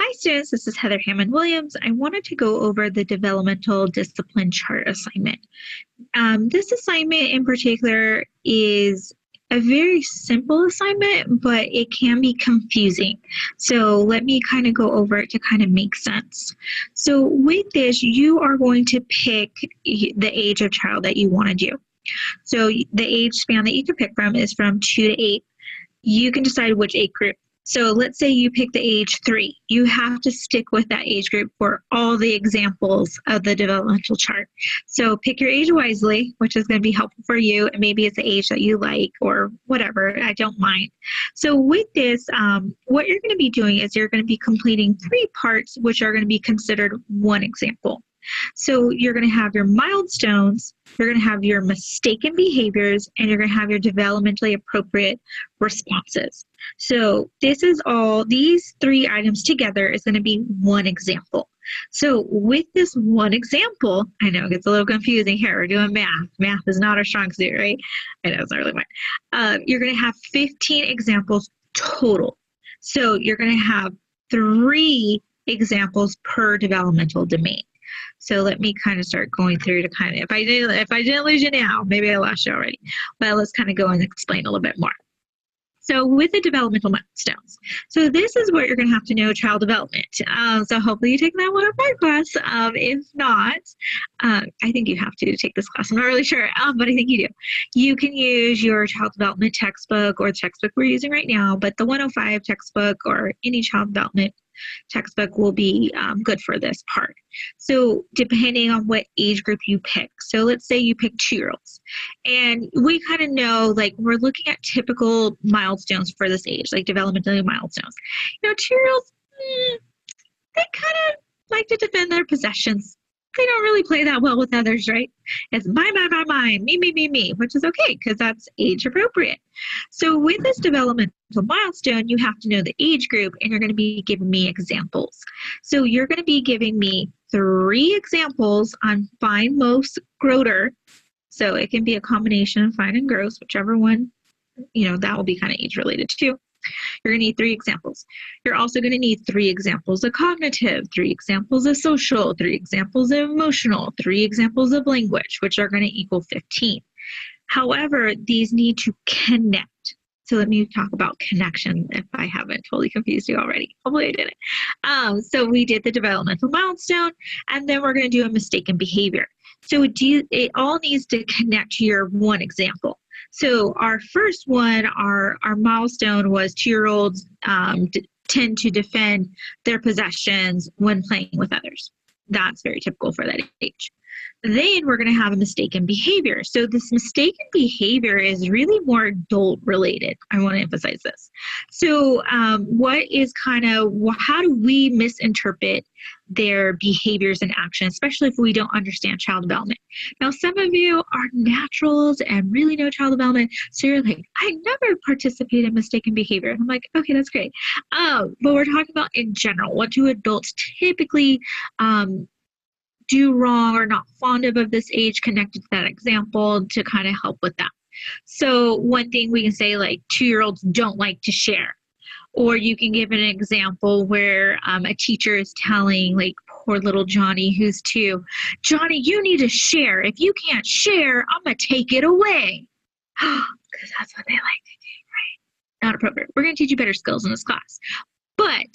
Hi students, this is Heather Hammond-Williams. I wanted to go over the Developmental Discipline Chart assignment. This assignment in particular is a very simple assignment, but it can be confusing. So let me kind of go over it to kind of make sense. So with this, you are going to pick the age of child that you want to do. So the age span that you can pick from is from 2 to 8. You can decide which age group. So let's say you pick the age 3. You have to stick with that age group for all the examples of the developmental chart. So pick your age wisely, which is going to be helpful for you. And maybe it's the age that you like or whatever. I don't mind. So with this, what you're going to be doing is you're going to be completing 3 parts, which are going to be considered one example. So you're going to have your milestones, you're going to have your mistaken behaviors, and you're going to have your developmentally appropriate responses. So this is all, these 3 items together is going to be one example. So with this one example, I know it gets a little confusing here. We're doing math. Math is not our strong suit, right? I know it's not really mine. You're going to have 15 examples total. So you're going to have 3 examples per developmental domain. So let me kind of start going through to kind of, if I didn't lose you now, maybe I lost you already. But let's kind of go and explain a little bit more. So with the developmental milestones, so this is what you're going to have to know child development. So hopefully you take that one up my class. If not, I think you have to take this class. I'm not really sure, but I think you do. You can use your child development textbook or the textbook we're using right now, but the 105 textbook or any child development textbook will be good for this part. So depending on what age group you pick. So let's say you pick 2-year-olds. And we kind of know, like, we're looking at typical milestones for this age, like developmental milestones. 2-year-olds, they kind of like to defend their possessions. They don't really play that well with others, right? It's mine, me, which is okay because that's age appropriate. So with this developmental milestone, you have to know the age group and you're going to be giving me examples. So you're going to be giving me 3 examples on fine, most, groter. So it can be a combination of fine and gross, whichever one, that will be kind of age related too. You're going to need 3 examples. You're also going to need 3 examples of cognitive, 3 examples of social, 3 examples of emotional, 3 examples of language, which are going to equal 15. However, these need to connect. So let me talk about connection if I haven't totally confused you already. Hopefully I didn't. So we did the developmental milestone, and then we're going to do a mistaken behavior. So it all needs to connect to your one example. So our first one, our milestone was 2-year-olds tend to defend their possessions when playing with others. That's very typical for that age. Then we're going to have a mistaken behavior. So this mistaken behavior is really more adult related. I want to emphasize this. So what is how do we misinterpret their behaviors and actions, especially if we don't understand child development? Now, some of you are naturals and really know child development. So you're like, I never participate in mistaken behavior. And I'm like, okay, that's great. But we're talking about in general, what do adults typically do wrong or not fond of this age connected to that example to kind of help with that. So one thing we can say, like, 2-year-olds don't like to share. Or you can give an example where a teacher is telling, like, poor little Johnny who's 2, Johnny, you need to share. If you can't share, I'm going to take it away. Because that's what they like to do, right? Not appropriate. We're going to teach you better skills in this class. But,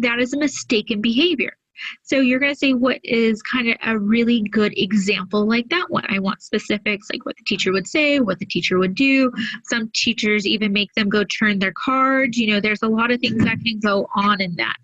that is a mistaken behavior. So you're going to say what is kind of a really good example like that one. I want specifics, like what the teacher would say, what the teacher would do. Some teachers even make them go turn their cards. There's a lot of things that can go on in that.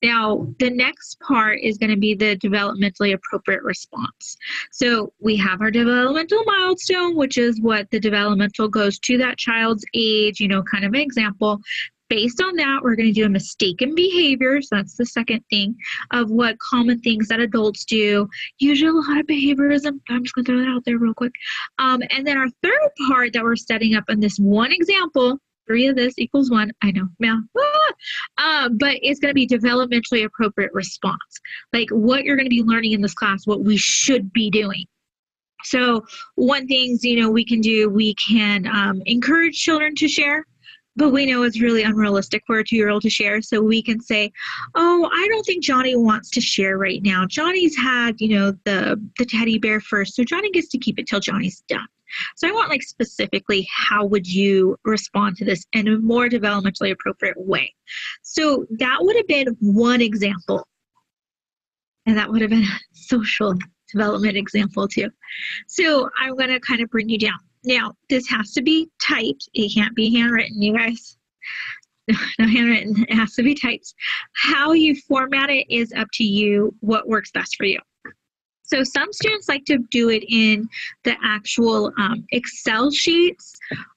Now, the next part is going to be the developmentally appropriate response. So we have our developmental milestone, which is what the developmental goes to that child's age, kind of an example. Based on that, we're going to do a mistaken behavior. So that's the second thing of what common things that adults do. Usually a lot of behaviorism. I'm just going to throw that out there real quick. And then our third part that we're setting up in this one example, 3 of this equals 1. I know, math. But it's going to be developmentally appropriate response. Like what you're going to be learning in this class, what we should be doing. So one thing, we can do, we can encourage children to share. but we know it's really unrealistic for a 2-year-old to share. So we can say, oh, I don't think Johnny wants to share right now. Johnny's had, the teddy bear first. So Johnny gets to keep it till Johnny's done. So I want like specifically, how would you respond to this in a more developmentally appropriate way? So that would have been one example. And that would have been a social development example too. So I'm going to kind of bring you down. Now, this has to be typed. It can't be handwritten, you guys. No handwritten. It has to be typed. How you format it is up to you, what works best for you. So some students like to do it in the actual Excel sheets,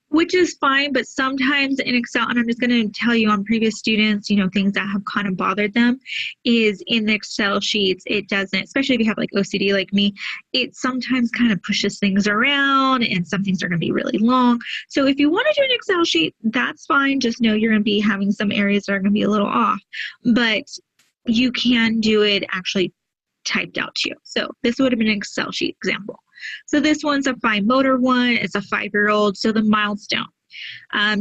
which is fine, but sometimes in Excel, and I'm just going to tell you on previous students, things that have kind of bothered them, is in the Excel sheets, it doesn't, especially if you have like OCD like me, it sometimes kind of pushes things around and some things are going to be really long. So if you want to do an Excel sheet, that's fine. Just know you're going to be having some areas that are going to be a little off, but you can do it actually typed out to you. So this would have been an Excel sheet example. So this one's a fine motor one. It's a 5-year-old. So the milestone.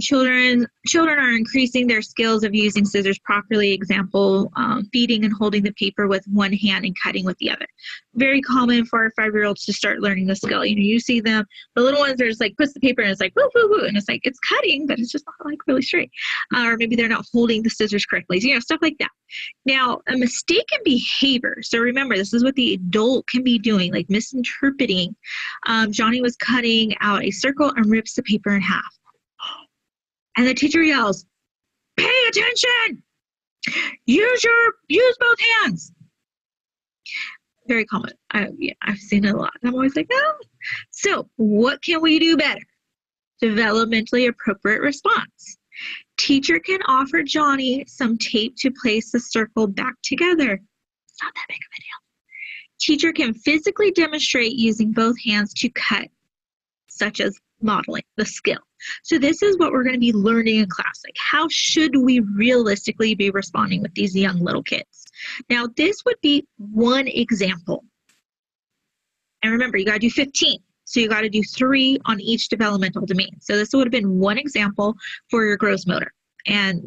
Children are increasing their skills of using scissors properly. Example, feeding and holding the paper with one hand and cutting with the other. Very common for our 5-year-olds to start learning the skill. You see them, the little ones are just like, puts the paper and it's like, woo, woo, woo. And it's like, it's cutting, but it's just not like really straight. Or maybe they're not holding the scissors correctly. So, stuff like that. Now, a mistaken behavior. So remember, this is what the adult can be doing, like misinterpreting. Johnny was cutting out a circle and rips the paper in half. And the teacher yells, pay attention! Use both hands. Very common. I've seen it a lot. I'm always like, oh. So what can we do better? Developmentally appropriate response. Teacher can offer Johnny some tape to place the circle back together. It's not that big of a deal. Teacher can physically demonstrate using both hands to cut, such as modeling the skill. So this is what we're going to be learning in class. Like, how should we realistically be responding with these young little kids? Now, this would be one example. And remember, you got to do 15. So you got to do 3 on each developmental domain. So this would have been one example for your gross motor. And,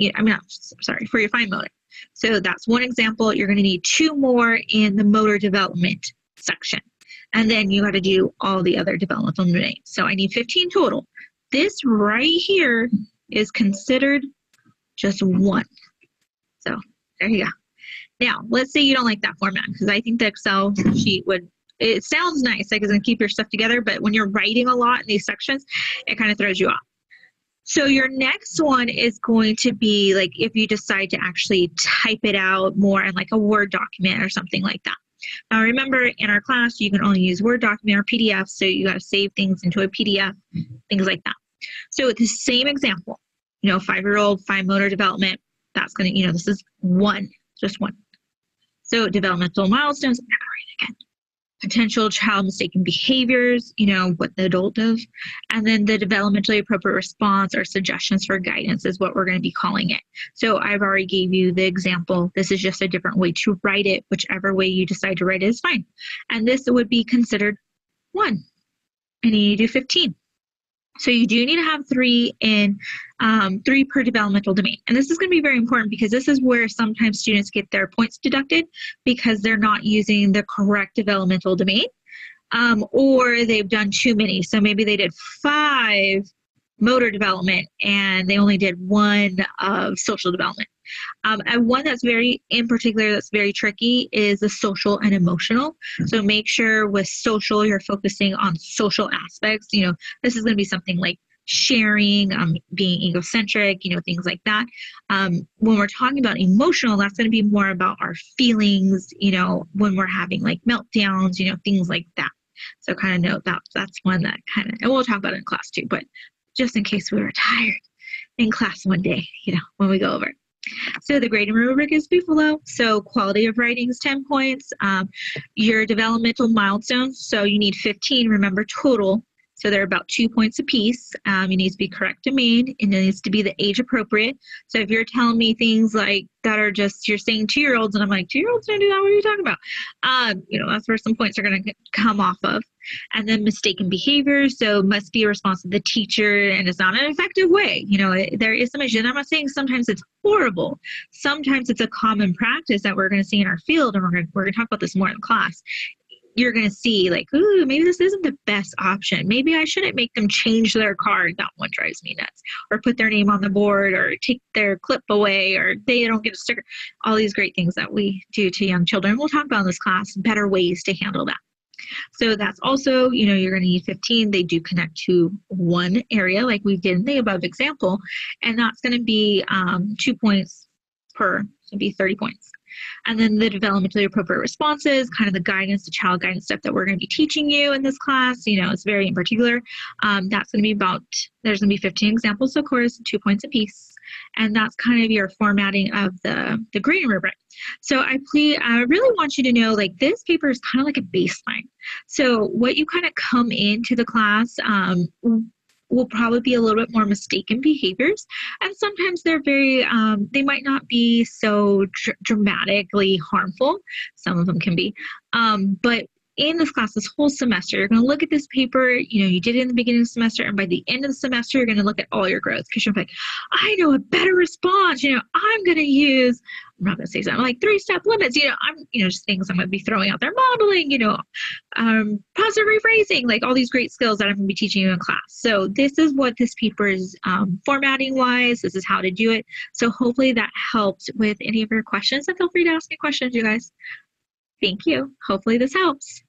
for your fine motor. So that's one example. You're going to need 2 more in the motor development section. And then you got to do all the other developmental domains. So I need 15 total. This right here is considered just 1. So there you go. Now, let's say you don't like that format, because I think the Excel sheet it sounds nice, like it's going to keep your stuff together, but when you're writing a lot in these sections, it kind of throws you off. So your next one is going to be like if you decide to actually type it out more in like a Word document or something like that. Now remember, in our class, you can only use Word document or PDF, so you got to save things into a PDF, things like that. So with the same example, 5-year-old, fine motor development, that's going to, this is just one. So developmental milestones, I'm going to write again. Potential child mistaken behaviors, what the adult does. And then the developmentally appropriate response or suggestions for guidance is what we're going to be calling it. So I've already gave you the example. This is just a different way to write it. Whichever way you decide to write it is fine. And this would be considered 1. And you need to do 15. So you do need to have 3 in 3 per developmental domain. And this is going to be very important, because this is where sometimes students get their points deducted because they're not using the correct developmental domain, or they've done too many. So maybe they did 5 motor development and they only did 1 of social development. And one that's in particular that's very tricky is the social and emotional. So make sure with social, you're focusing on social aspects. This is going to be something like sharing, being egocentric, things like that. When we're talking about emotional, that's going to be more about our feelings, when we're having like meltdowns, things like that. So kind of note that's one that and we'll talk about it in class too, but just in case we were tired in class one day, when we go over it. So the grading rubric is below. So quality of writing is 10 points. Your developmental milestones, so you need 15, remember, total. So they're about 2 points apiece. It needs to be correct and made, and it needs to be the age appropriate. So if you're telling me things like that are just, you're saying 2-year-olds, and I'm like, 2-year-olds don't do that, what are you talking about? That's where some points are going to come off of. And then mistaken behavior. So must be a response to the teacher, and it's not an effective way. There is some issue. And I'm not saying sometimes it's horrible. Sometimes it's a common practice that we're going to see in our field, and we're going to talk about this more in class. You're going to see like, ooh, maybe this isn't the best option. Maybe I shouldn't make them change their card. That one drives me nuts. Or put their name on the board, or take their clip away, or they don't get a sticker. All these great things that we do to young children. We'll talk about in this class better ways to handle that. So that's also, you're going to need 15. They do connect to one area like we did in the above example, and that's going to be 2 points per, so be 30 points. And then the developmentally appropriate responses, kind of the guidance, the child guidance stuff that we're going to be teaching you in this class, it's very in particular. That's going to be there's going to be 15 examples, of course, 2 points apiece. And that's kind of your formatting of the grading rubric. So I really want you to know, like, this paper is kind of like a baseline. So what you kind of come into the class will probably be a little bit more mistaken behaviors. And sometimes they're very, they might not be so dramatically harmful. Some of them can be. But in this class, this whole semester, you're going to look at this paper, you did it in the beginning of the semester, and by the end of the semester, you're going to look at all your growth, because you're like, I know a better response, I'm going to use, I'm not going to say something like 3-step limits, just things I'm going to be throwing out there, modeling, positive rephrasing, like all these great skills that I'm going to be teaching you in class. So this is what this paper is formatting wise, this is how to do it. So hopefully that helps with any of your questions, and feel free to ask me questions, you guys. Thank you. Hopefully this helps.